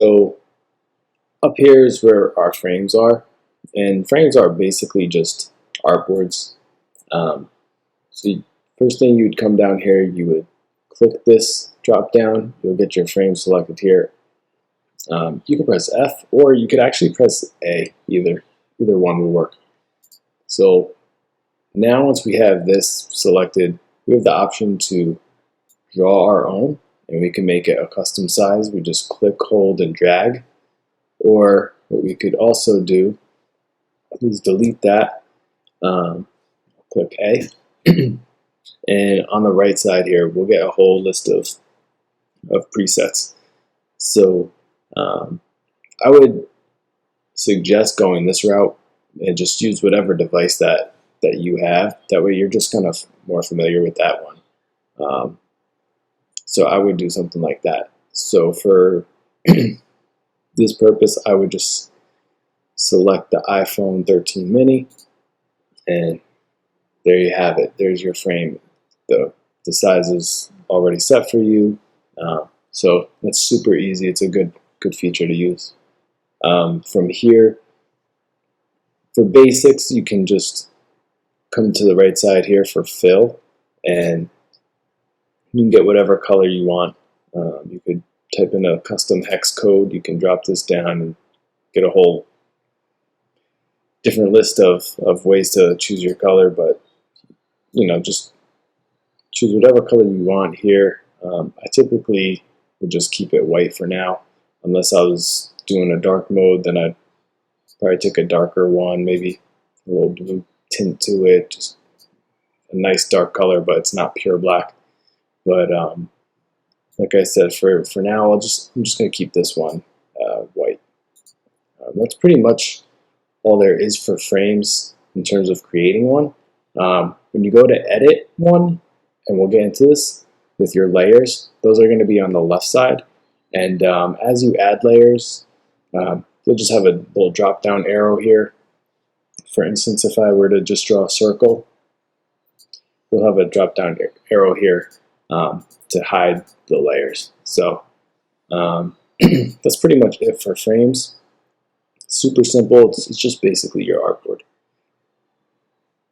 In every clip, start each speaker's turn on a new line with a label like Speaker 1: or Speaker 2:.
Speaker 1: So up here is where our frames are, and frames are basically just artboards. Um, so first thing you'd come down here, you would click this drop down, you'll get your frame selected here. You can press F, or you could actually press A, either one will work. So now once we have this selected, we have the option to draw our own, and we can make it a custom size. We just click, hold, and drag. Or what we could also do is delete that, click A, and on the right side here, we'll get a whole list of presets. So I would suggest going this route and just use whatever device that you have. That way you're just kind of more familiar with that one. So I would do something like that. So for this purpose, I would just select the iPhone 13 mini, and there you have it. There's your frame. The size is already set for you. So that's super easy. It's a good feature to use. From here, for basics, you can just come to the right side here for fill, and you can get whatever color you want. You could type in a custom hex code. You can drop this down and get a whole different list of ways to choose your color, but just choose whatever color you want here. I typically would just keep it white for now, unless I was doing a dark mode. Then I'd probably take a darker one, maybe a little blue tint to it, just a nice dark color, but it's not pure black. But like I said, for now, I'm just going to keep this one white. That's pretty much all there is for frames in terms of creating one. When you go to edit one, and we'll get into this with your layers, those are going to be on the left side. And as you add layers, you'll just have a little drop down arrow here. For instance, if I were to just draw a circle, we'll have a drop down arrow here to hide the layers. So that's pretty much it for frames. Super simple. It's just basically your artboard.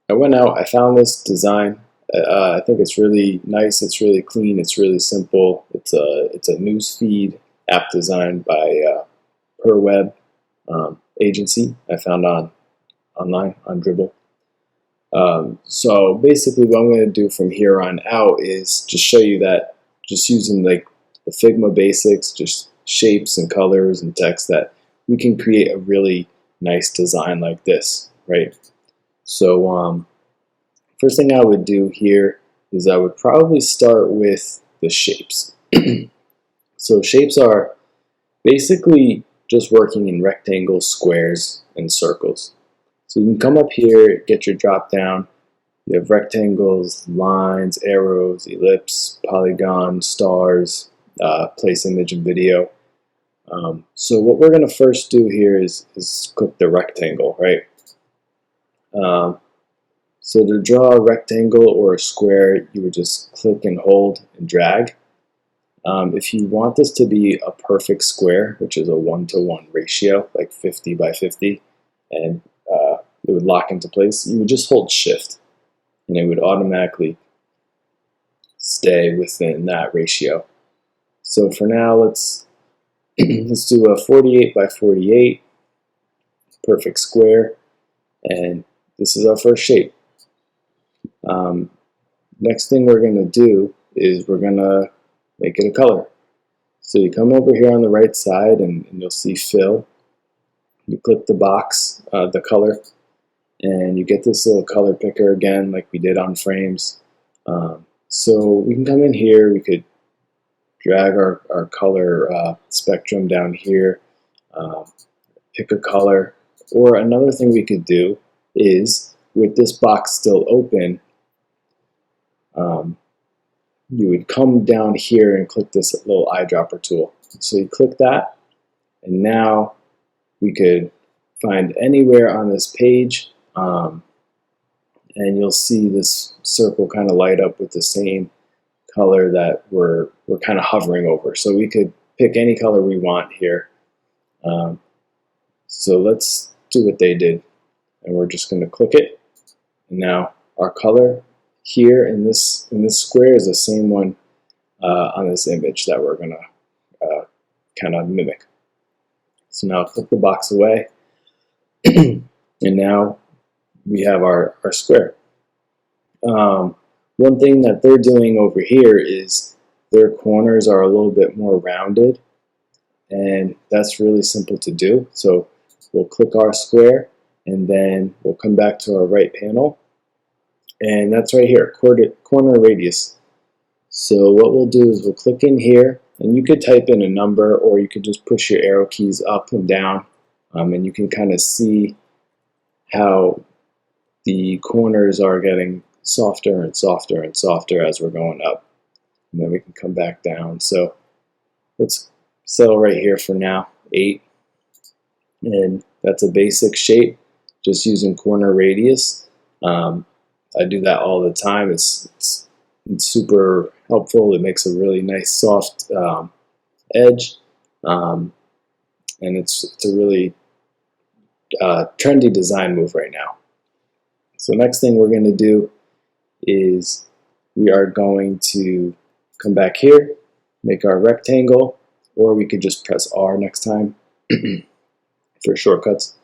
Speaker 1: I went out, I found this design. I think it's really nice. It's really clean. It's really simple. It's a newsfeed app designed by PerWeb agency. I found online on Dribble. So basically, what I'm going to do from here on out is just show you that just using like the Figma basics, just shapes and colors and text, that we can create a really nice design like this, right? So first thing I would do here is I would probably start with the shapes. So shapes are basically just working in rectangles, squares, and circles. So you can come up here, get your drop down. You have rectangles, lines, arrows, ellipse, polygon, stars, place image and video. So what we're going to first do here is click the rectangle, right? So to draw a rectangle or a square, you would just click and hold and drag. If you want this to be a perfect square, which is a 1-to-1 ratio, like 50 by 50, and it would lock into place, you would just hold shift, and it would automatically stay within that ratio. So for now, let's do a 48 by 48 perfect square, and this is our first shape. Next thing we're going to do is we're going to make it a color. So you come over here on the right side, and you'll see fill. You click the box, the color, and you get this little color picker again, like we did on frames. So we can come in here, we could drag our color spectrum down here, pick a color, or another thing we could do is, with this box still open, you would come down here and click this little eyedropper tool. So you click that, and now we could find anywhere on this page, and you'll see this circle kind of light up with the same color that we're kind of hovering over. So we could pick any color we want here. So let's do what they did, and we're just going to click it. And now our color here in this square is the same one on this image that we're going to kind of mimic. So now click the box away, and now we have our square. One thing that they're doing over here is their corners are a little bit more rounded, and that's really simple to do. So we'll click our square, and then we'll come back to our right panel, and that's right here, corner radius. So what we'll do is we'll click in here, and you could type in a number, or you could just push your arrow keys up and down, and you can kind of see how the corners are getting softer and softer and softer as we're going up. And then we can come back down. So let's settle right here for now, 8. And that's a basic shape, just using corner radius. I do that all the time. It's super helpful. It makes a really nice soft edge. And it's a really trendy design move right now. So next thing we're going to do is we are going to come back here, make our rectangle, or we could just press R next time for shortcuts.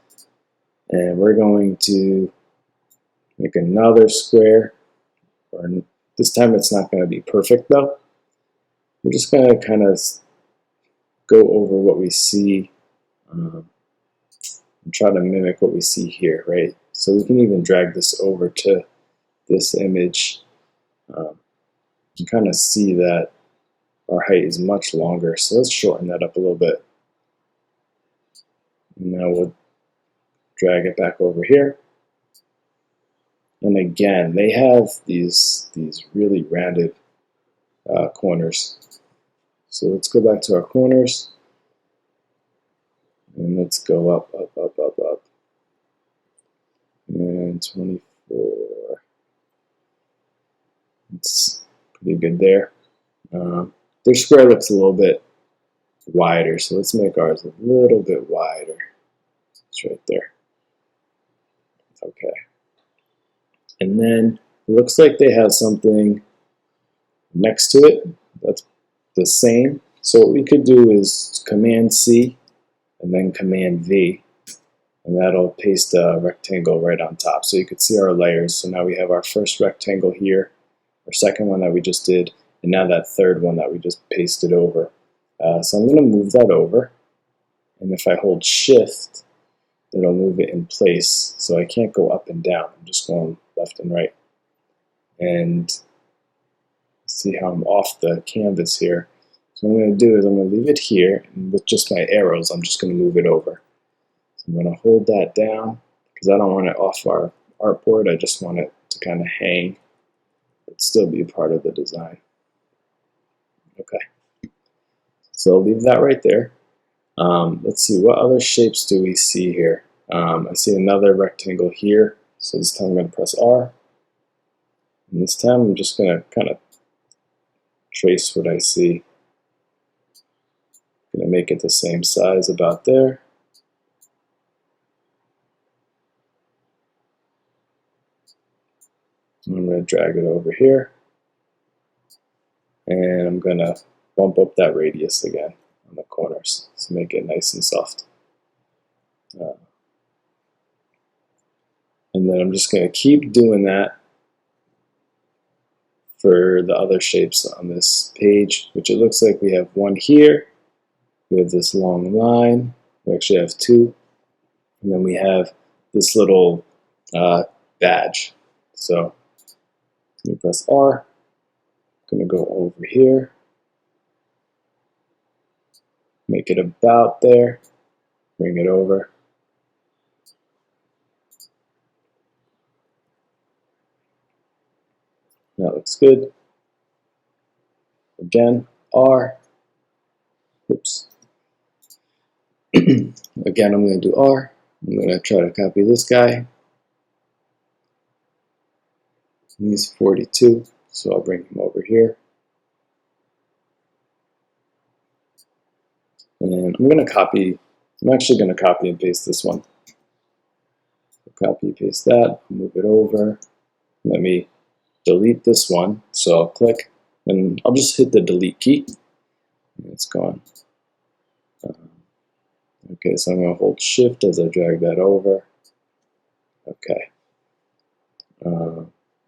Speaker 1: And we're going to make another square, or this time it's not going to be perfect though. We're just going to kind of go over what we see and try to mimic what we see here, right? So we can even drag this over to this image. You can kind of see that our height is much longer, so let's shorten that up a little bit. And now we'll drag it back over here. And again, they have these really rounded corners. So let's go back to our corners, and let's go up, up, up, up, up. And 24. It's pretty good there. Their square looks a little bit wider, so let's make ours a little bit wider. It's right there. Okay. And then it looks like they have something next to it that's the same. So what we could do is Command C and then Command V, and that'll paste a rectangle right on top. So you could see our layers. So now we have our first rectangle here, our second one that we just did, and now that third one that we just pasted over. So I'm going to move that over, and if I hold Shift, it'll move it in place. So I can't go up and down. I'm just going left and right. And see how I'm off the canvas here. So what I'm going to do is I'm going to leave it here, and with just my arrows, I'm just going to move it over. So I'm going to hold that down because I don't want it off our artboard. I just want it to kind of hang, but still be a part of the design. Okay. So I'll leave that right there. Let's see, what other shapes do we see here? I see another rectangle here. So this time I'm going to press R. And this time I'm just going to kind of trace what I see. I'm going to make it the same size about there. And I'm going to drag it over here. And I'm going to bump up that radius again on the corners to make it nice and soft. And then I'm just going to keep doing that for the other shapes on this page, which it looks like we have one here. We have this long line. We actually have two. And then we have this little badge. So let me press R. I'm going to go over here. Make it about there. Bring it over. That looks good. Again, R. Oops. Again, I'm going to do R. I'm going to try to copy this guy. He's 42, so I'll bring him over here. And I'm going to copy I'm actually going to copy and paste this one. Copy and paste that, move it over. Let me delete this one. So I'll click and I'll just hit the delete key. It's gone. Okay, so I'm going to hold shift as I drag that over. Okay.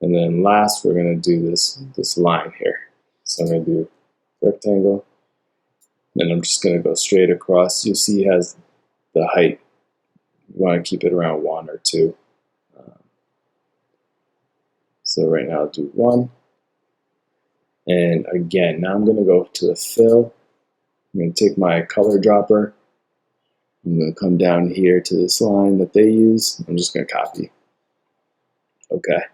Speaker 1: And then last, we're going to do this line here. So I'm going to do rectangle. And I'm just going to go straight across. You see it has the height. You want to keep it around 1 or 2. So right now I'll do 1. And again, now I'm going to go to the fill. I'm going to take my color dropper. I'm going to come down here to this line that they use. I'm just going to copy. Okay.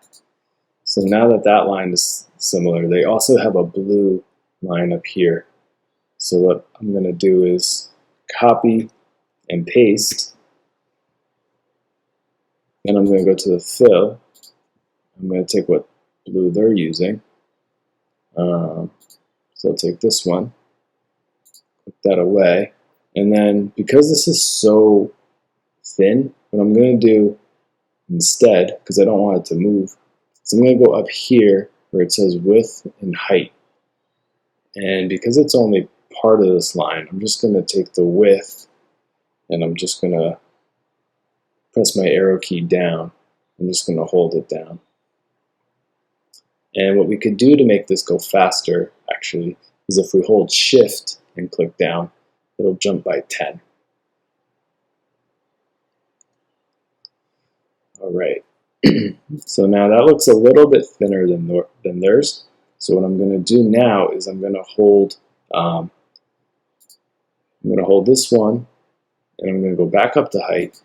Speaker 1: So now that that line is similar, they also have a blue line up here. So what I'm going to do is copy and paste. Then I'm going to go to the fill. I'm going to take what blue they're using. So I'll take this one, put that away. And then because this is so thin, what I'm going to do instead, because I don't want it to move, so I'm going to go up here where it says width and height. And because it's only part of this line, I'm just going to take the width and I'm just going to press my arrow key down. I'm just going to hold it down. And what we could do to make this go faster, actually, is if we hold shift and click down, it'll jump by 10. All right. So now that looks a little bit thinner than theirs. So what I'm going to do now is I'm going to hold this one, and I'm going to go back up to height.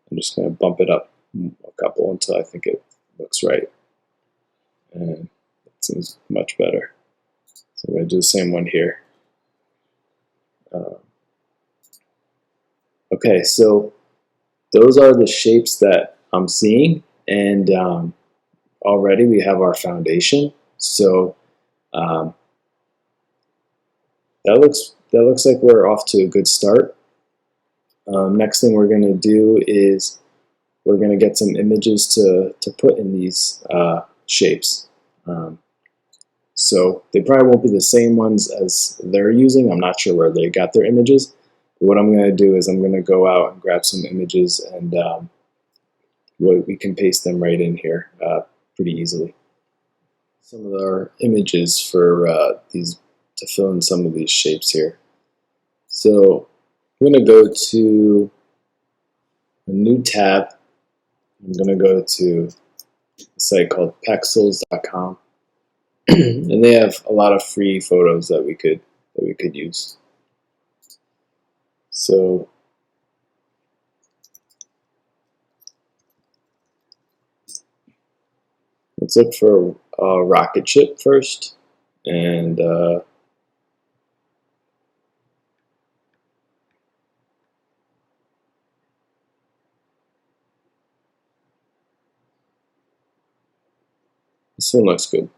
Speaker 1: I'm just going to bump it up a couple until I think it looks right. And it seems much better. So I'm going to do the same one here. Okay, so those are the shapes that I'm seeing, and already we have our foundation. So that looks like we're off to a good start. Next thing we're going to do is we're going to get some images to put in these shapes. So they probably won't be the same ones as they're using. I'm not sure where they got their images. But what I'm going to do is I'm going to go out and grab some images, and we can paste them right in here pretty easily. Some of our images for these to fill in some of these shapes here. So I'm going to go to a new tab. I'm going to go to a site called pexels.com. And they have a lot of free photos that we could use. So let's look for a rocket ship first, and this one looks good.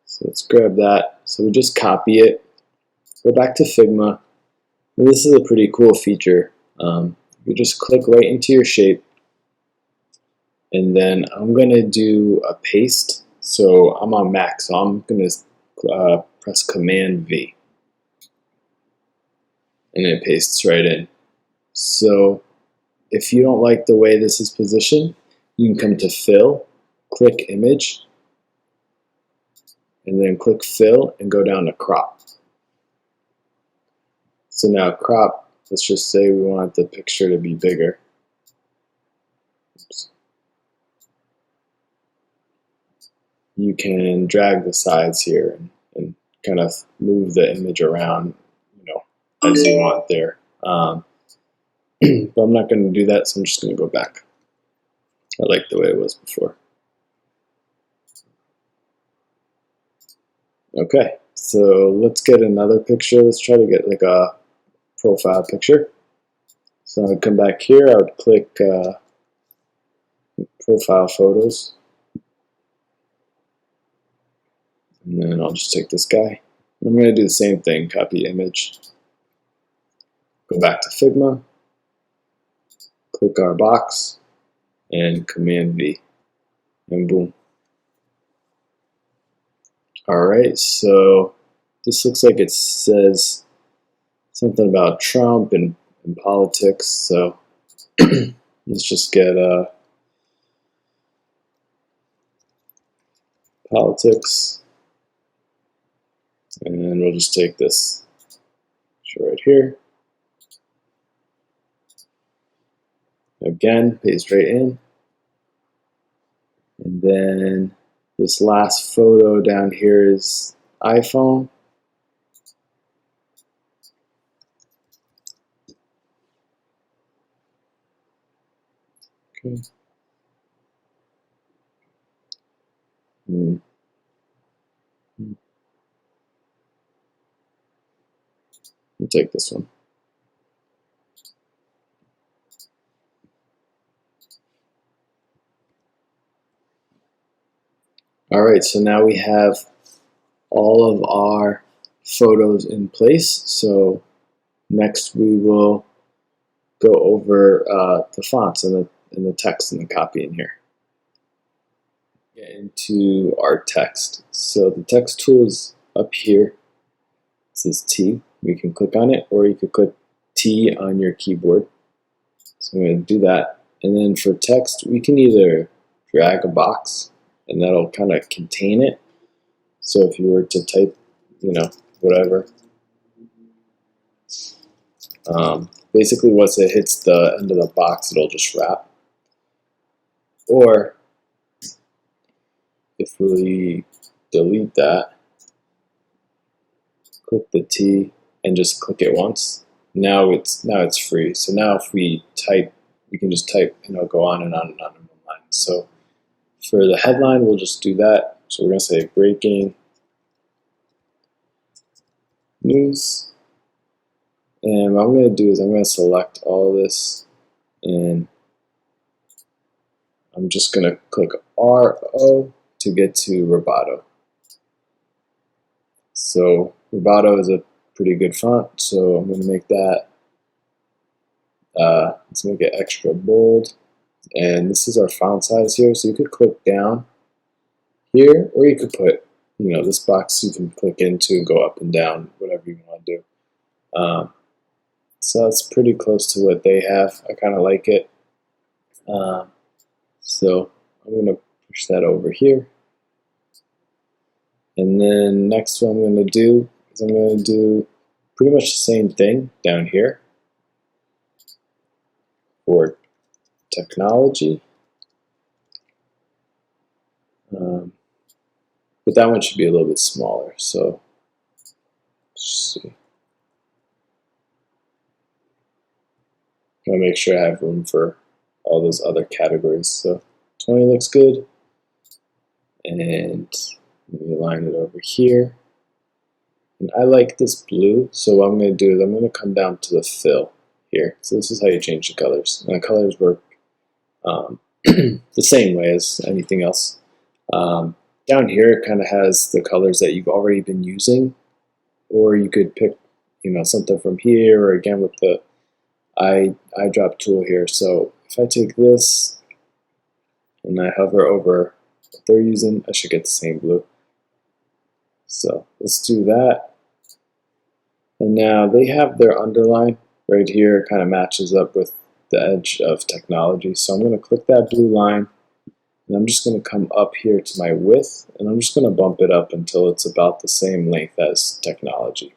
Speaker 1: So let's grab that. So we just copy it, go back to Figma. And this is a pretty cool feature. You just click right into your shape, and then I'm going to do a paste. So I'm on Mac, so I'm going to press Command V, and it pastes right in. So if you don't like the way this is positioned, you can come to Fill, click Image, and then click Fill and go down to Crop. So now crop, let's just say we want the picture to be bigger. Oops. You can drag the sides here and kind of move the image around, as you want there. But I'm not going to do that, so I'm just going to go back. I like the way it was before. Okay, so let's get another picture. Let's try to get like a profile picture. So I would come back here, I would click Profile Photos. And then I'll just take this guy. I'm going to do the same thing, copy image. Go back to Figma, click our box, and Command V, and boom. Alright, so this looks like it says something about Trump and politics, so let's just get politics, and then we'll just take this right here. Again, paste right in. And then this last photo down here is iPhone. Okay. We'll take this one. Alright, so now we have all of our photos in place. So next we will go over the fonts and the text and the copy in here. Get into our text. So the text tool is up here. It says T. We can click on it, or you could click T on your keyboard. So I'm going to do that. And then for text, we can either drag a box, and that'll kind of contain it. So if you were to type, whatever, basically once it hits the end of the box, it'll just wrap. Or if we delete that, click the T and just click it once. Now it's free. So now if we type, we can just type and it'll go on and on and on in one line. So for the headline, we'll just do that. So we're going to say breaking news. And what I'm going to do is I'm going to select all of this, and I'm just going to click RO to get to Roboto. So Roboto is a pretty good font, so I'm going to make that, let's make it extra bold. And this is our font size here, so you could click down here, or you could put, this box you can click into and go up and down, whatever you want to do. So that's pretty close to what they have. I kind of like it. So I'm going to push that over here. And then next what I'm going to do is I'm going to do pretty much the same thing down here for technology. But that one should be a little bit smaller. So let's see. I'm going to make sure I have room for all those other categories. So 20 looks good. And let me align it over here. And I like this blue, so what I'm going to do is I'm going to come down to the fill here. So this is how you change the colors. And the colors work the same way as anything else. Down here it kind of has the colors that you've already been using, or you could pick something from here, or again with the eyedrop tool here. So if I take this and I hover over what they're using, I should get the same blue. So let's do that. And now they have their underline right here. It kind of matches up with the edge of technology. So I'm going to click that blue line, and I'm just going to come up here to my width, and I'm just going to bump it up until it's about the same length as technology.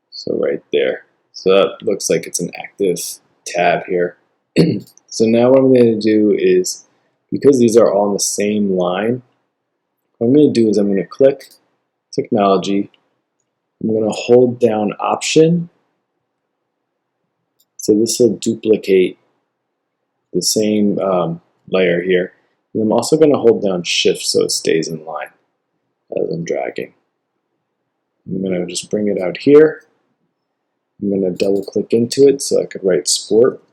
Speaker 1: So right there. So that looks like it's an active tab here. So now what I'm going to do is, because these are all on the same line, what I'm going to do is I'm going to click technology. I'm going to hold down Option. So this will duplicate the same layer here. And I'm also going to hold down Shift so it stays in line as I'm dragging. I'm going to just bring it out here. I'm going to double click into it so I could write sport.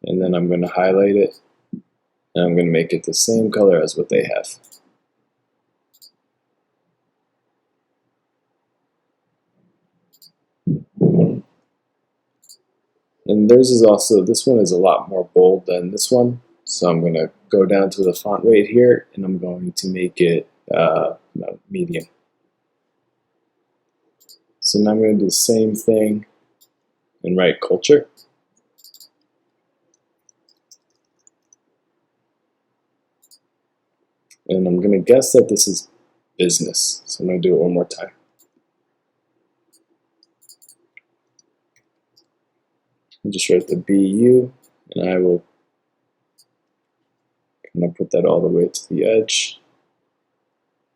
Speaker 1: And then I'm going to highlight it. And I'm going to make it the same color as what they have. And theirs is also, this one is a lot more bold than this one. So I'm going to go down to the font weight here, and I'm going to make it medium. So now I'm going to do the same thing and write culture. And I'm going to guess that this is business. So I'm going to do it one more time. I'll just write the BU, and I will kind of put that all the way to the edge.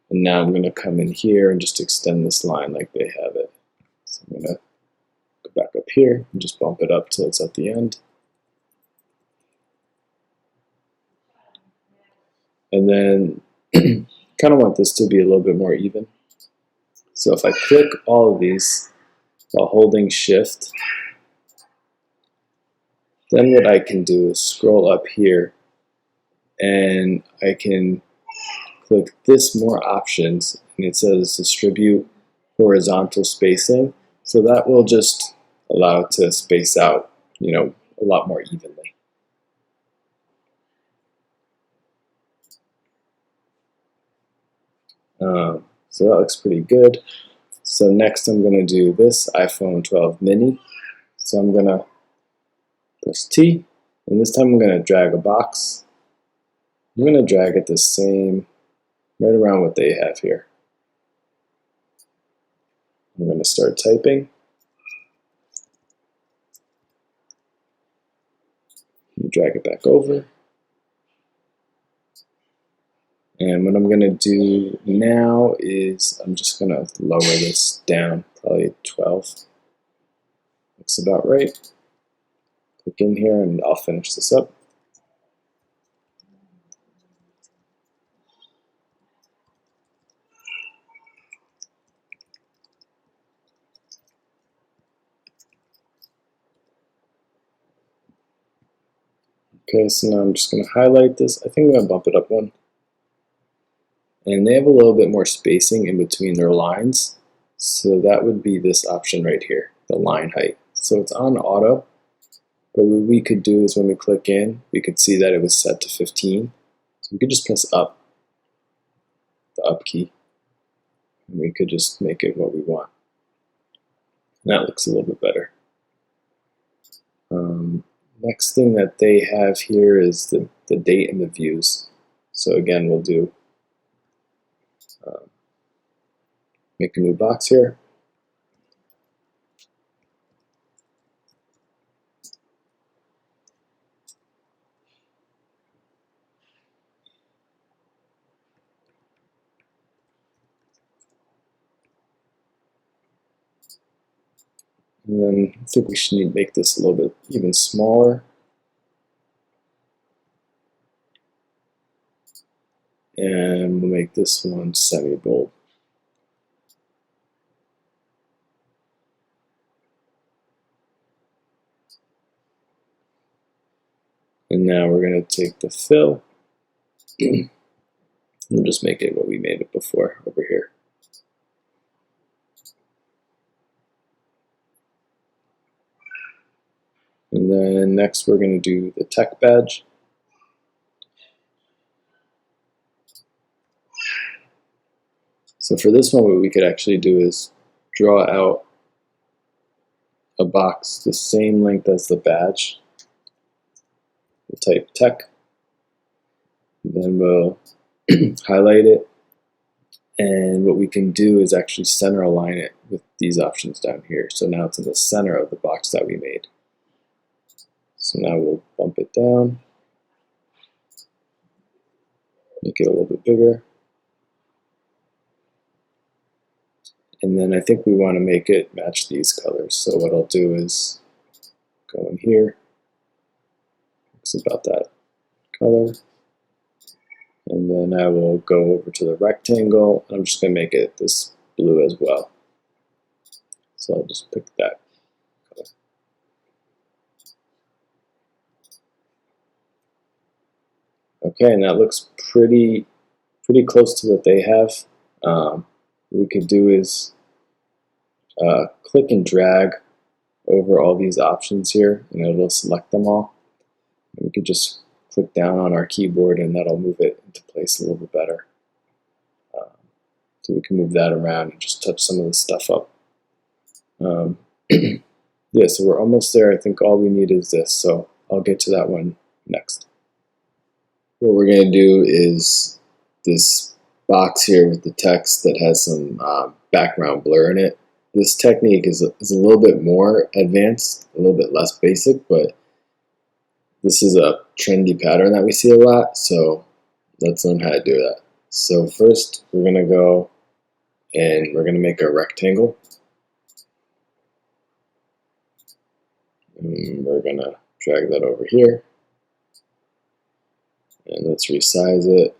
Speaker 1: And now I'm going to come in here and just extend this line like they have it. So I'm going to go back up here and just bump it up till it's at the end. And then kind of want this to be a little bit more even. So if I click all of these while holding shift, then what I can do is scroll up here and I can click this more options, and it says distribute horizontal spacing. So that will just allow it to space out, a lot more evenly. So that looks pretty good. So next I'm going to do this iPhone 12 mini. So I'm going to press T, and this time I'm going to drag a box. I'm going to drag it the same, right around what they have here. I'm going to start typing. Drag it back over. And what I'm going to do now is I'm just going to lower this down, probably 12. Looks about right. Click in here and I'll finish this up. Okay, so now I'm just going to highlight this. I think I'm going to bump it up one. And they have a little bit more spacing in between their lines. So that would be this option right here, the line height. So it's on auto. But what we could do is when we click in, we could see that it was set to 15. So we could just press up, the up key. And we could just make it what we want. And that looks a little bit better. Next thing that they have here is the date and the views. So again, we'll do make a new box here. And then I think we should need to make this a little bit even smaller. And we'll make this one semi-bold. And now we're going to take the fill and just make it what we made it before over here. And then next we're going to do the tech badge. So for this one, what we could actually do is draw out a box the same length as the badge. We'll type tech, then we'll highlight it, and what we can do is actually center align it with these options down here. So now it's in the center of the box that we made. So now we'll bump it down, make it a little bit bigger. And then I think we want to make it match these colors. So what I'll do is go in here. It's about that color. And then I will go over to the rectangle. And I'm just going to make it this blue as well. So I'll just pick that color. Okay, and that looks pretty close to what they have. What we could do is click and drag over all these options here, and it'll select them all. And we could just click down on our keyboard, and that'll move it into place a little bit better. So we can move that around and just touch some of the stuff up. Yeah, so we're almost there. I think all we need is this, so I'll get to that one next. What we're going to do is this box here with the text that has some background blur in it. This technique is a little bit more advanced, a little bit less basic, but this is a trendy pattern that we see a lot, so let's learn how to do that. So first, we're going to go and we're going to make a rectangle. And we're going to drag that over here. And let's resize it.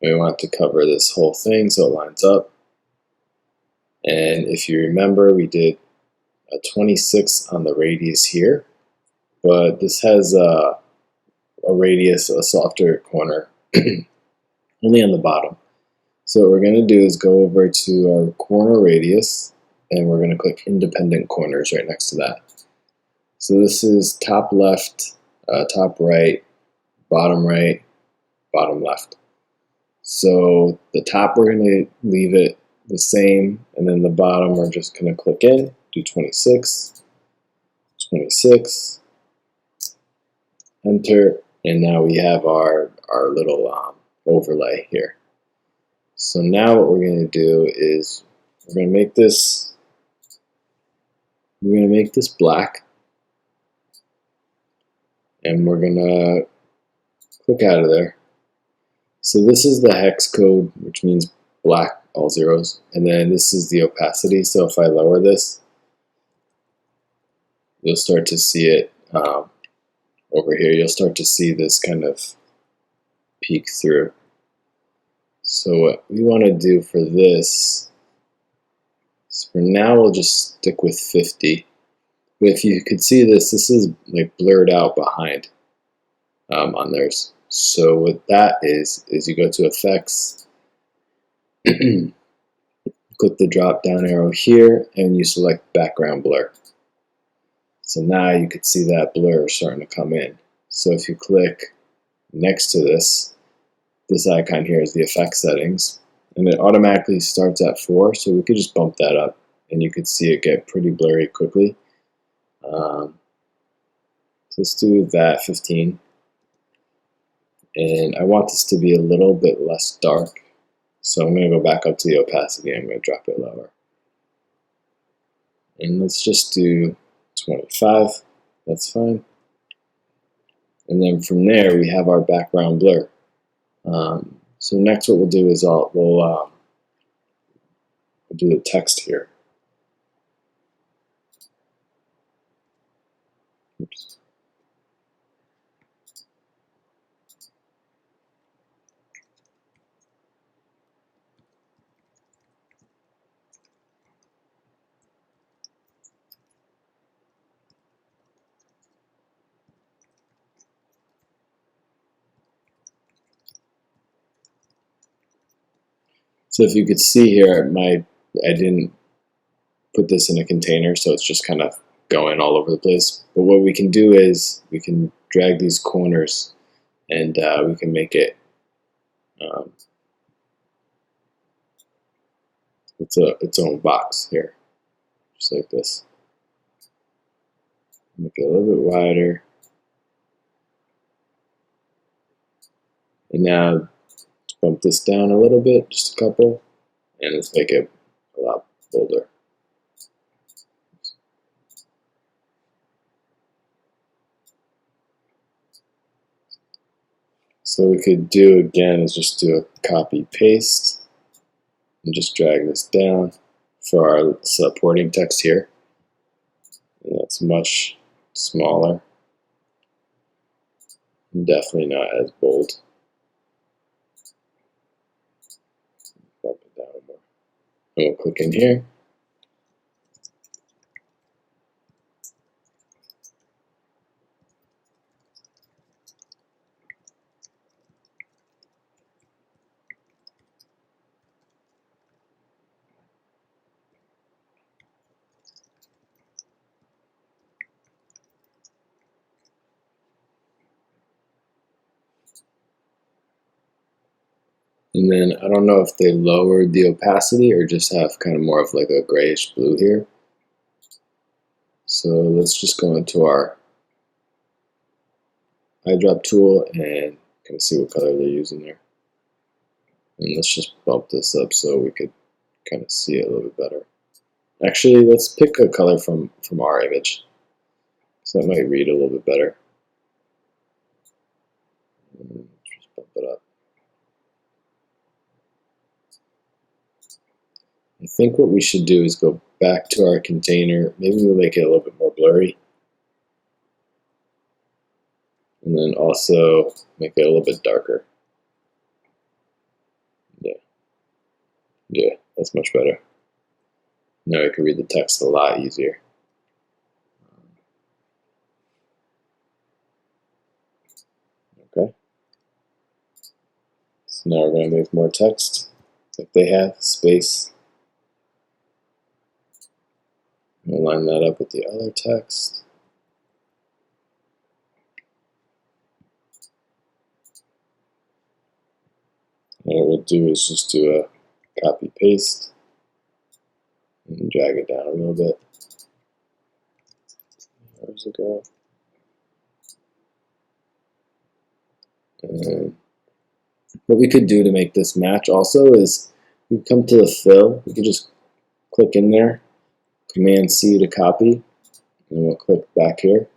Speaker 1: We want to cover this whole thing so it lines up. And if you remember, we did a 26 on the radius here, but this has a radius, a softer corner, only on the bottom. So what we're going to do is go over to our corner radius, and we're going to click independent corners right next to that. So this is top left, top right, bottom left. So the top we're going to leave it the same, and then the bottom we're just going to click in, do 26, 26, enter, and now we have our little overlay here. So now what we're going to do is we're going to make this black, and we're going to click out of there. So this is the hex code, which means black, all zeros, and then this is the opacity. So if I lower this, you'll start to see it over here. You'll start to see this kind of peek through. So what we want to do for this is for now we'll just stick with 50. But if you could see this is like blurred out behind on theirs. So what that is you go to Effects, click the drop down arrow here, and you select Background Blur. So now you can see that blur starting to come in. So if you click next to this icon here is the effect settings, and it automatically starts at 4, so we could just bump that up, and you could see it get pretty blurry quickly. So let's do that 15. And I want this to be a little bit less dark, so I'm going to go back up to the opacity. I'm going to drop it lower. And let's just do 25. That's fine. And then from there, we have our background blur. So next what we'll do is we'll do the text here. Oops. So if you could see here, I didn't put this in a container, so it's just kind of going all over the place. But what we can do is we can drag these corners, and we can make it its own box here, just like this. Make it a little bit wider, and now let's bump this down a little bit, just a couple, and let's make it a lot bolder. So what we could do again is just do a copy paste and just drag this down for our supporting text here. And that's much smaller. Definitely not as bold. Bump it down more. And we'll click in here. And then I don't know if they lowered the opacity or just have kind of more of like a grayish blue here. So let's just go into our eyedrop tool and kind of see what color they're using there. And let's just bump this up so we could kind of see it a little bit better. Actually, let's pick a color from our image. So that might read a little bit better. Just bump it up. I think what we should do is go back to our container. Maybe we'll make it a little bit more blurry. And then also make it a little bit darker. Yeah, that's much better. Now I can read the text a lot easier. Okay. So now we're going to make more text, like they have, space. We'll line that up with the other text. And what we'll do is just do a copy paste and drag it down a little bit. Where's it go? And what we could do to make this match also is we come to the fill. We could just click in there, Command C to copy, and we'll click back here,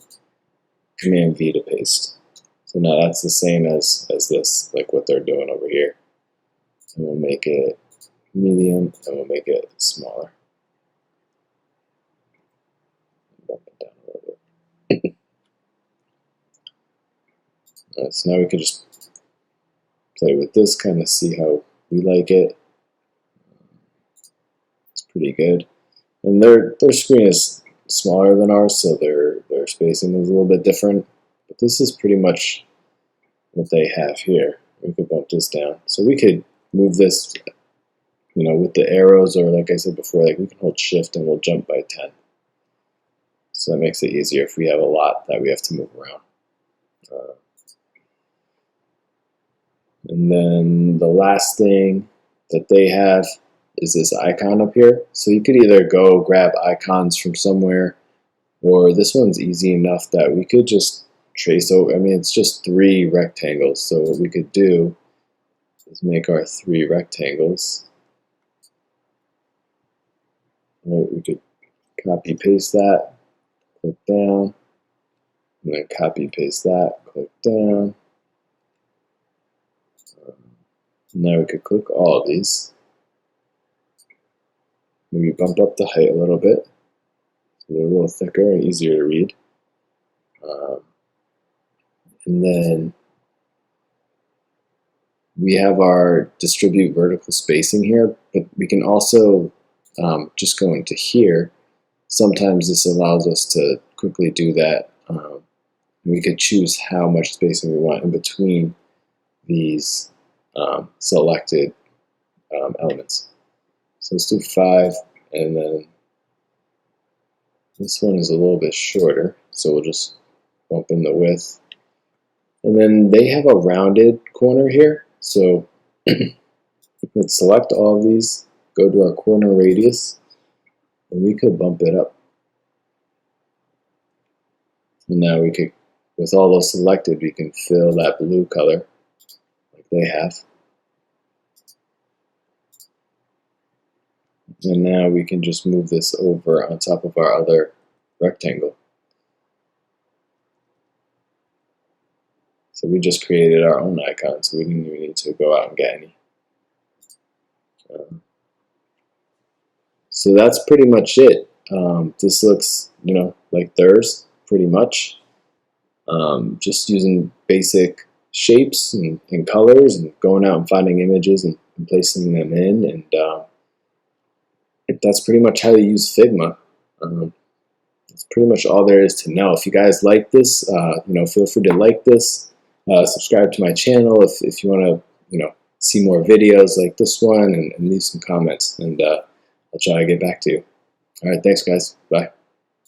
Speaker 1: Command V to paste. So now that's the same as this, like what they're doing over here. And we'll make it medium and we'll make it smaller. Bump it down a little bit. Alright, so now we can just play with this, kind of see how we like it. It's pretty good. And their screen is smaller than ours, so their spacing is a little bit different. But this is pretty much what they have here. We could bump this down. So we could move this, you know, with the arrows, or like I said before, like we can hold shift and we'll jump by 10. So that makes it easier if we have a lot that we have to move around. And then the last thing that they have is this icon up here. So you could either go grab icons from somewhere, or this one's easy enough that we could just trace over. I mean, it's just 3 rectangles. So what we could do is make our 3 rectangles. Right, we could copy paste that, click down, and then copy paste that, click down. Now we could click all of these. Maybe bump up the height a little bit so they're a little thicker and easier to read. And then we have our distribute vertical spacing here, but we can also just go into here. Sometimes this allows us to quickly do that. We could choose how much spacing we want in between these selected elements. So let's do 5, and then this one is a little bit shorter, so we'll just bump in the width. And then they have a rounded corner here, so we could select all of these, go to our corner radius, and we could bump it up. And now we could, with all those selected, we can fill that blue color like they have. And now we can just move this over on top of our other rectangle. So we just created our own icon, so we didn't even need to go out and get any. So that's pretty much it. This looks, you know, like theirs, pretty much. Just using basic shapes and colors and going out and finding images and placing them in, and that's pretty much how you use Figma. That's pretty much all there is to know. If you guys like this, you know, feel free to like this, subscribe to my channel if you want to, you know, see more videos like this one, and leave some comments, and I'll try to get back to you. All right, thanks guys. Bye.